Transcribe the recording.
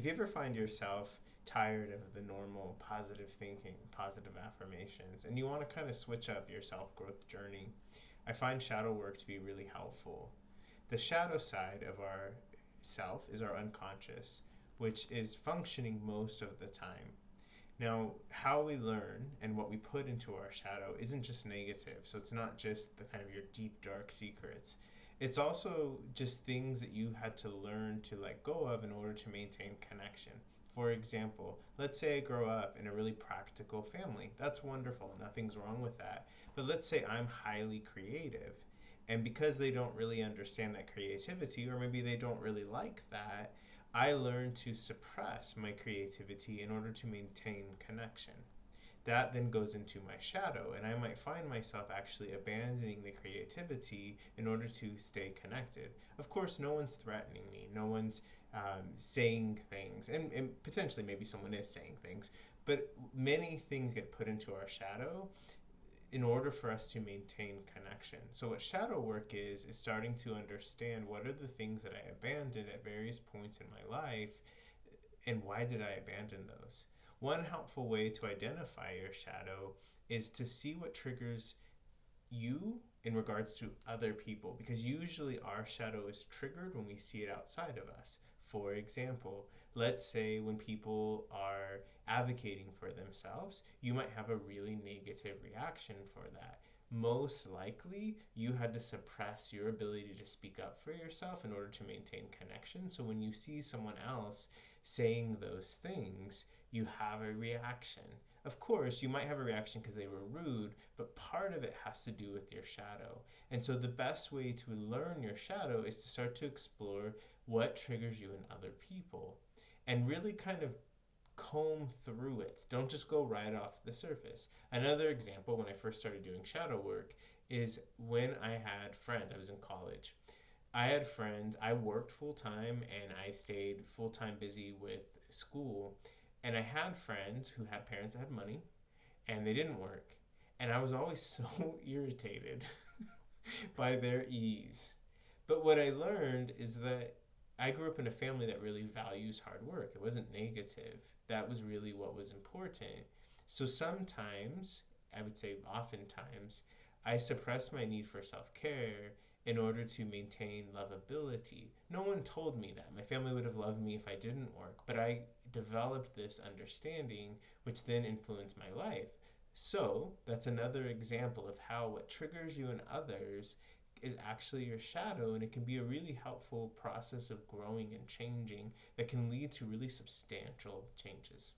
If you ever find yourself tired of the normal positive thinking, positive affirmations, and you want to kind of switch up your self growth journey, I find shadow work to be really helpful. The shadow side of our self is our unconscious, which is functioning most of the time. Now, how we learn and what we put into our shadow isn't just negative. So it's not just the kind of your deep, dark secrets. It's also just things that you had to learn to let go of in order to maintain connection. For example, let's say I grow up in a really practical family. That's wonderful. Nothing's wrong with that. But let's say I'm highly creative. And because they don't really understand that creativity, or maybe they don't really like that, I learn to suppress my creativity in order to maintain connection. That then goes into my shadow, and I might find myself actually abandoning the creativity in order to stay connected. Of course, no one's threatening me, no one's saying things, and potentially maybe someone is saying things, but many things get put into our shadow in order for us to maintain connection. So what shadow work is starting to understand what are the things that I abandoned at various points in my life, and why did I abandon those? One helpful way to identify your shadow is to see what triggers you in regards to other people, because usually our shadow is triggered when we see it outside of us. For example, let's say when people are advocating for themselves, you might have a really negative reaction for that. Most likely, you had to suppress your ability to speak up for yourself in order to maintain connection. So when you see someone else saying those things, you have a reaction. Of course, you might have a reaction because they were rude, but part of it has to do with your shadow. And so the best way to learn your shadow is to start to explore what triggers you in other people and really kind of comb through it. Don't just go right off the surface. Another example, when I first started doing shadow work, is when I had friends. I was in college. I had friends, I worked full time and I stayed full time busy with school. And I had friends who had parents that had money and they didn't work. And I was always so irritated by their ease. But what I learned is that I grew up in a family that really values hard work. It wasn't negative. That was really what was important. So sometimes, I would say oftentimes, I suppress my need for self care in order to maintain lovability. No one told me that. My family would have loved me if I didn't work, but I developed this understanding, which then influenced my life. So that's another example of how what triggers you in others is actually your shadow, and it can be a really helpful process of growing and changing that can lead to really substantial changes.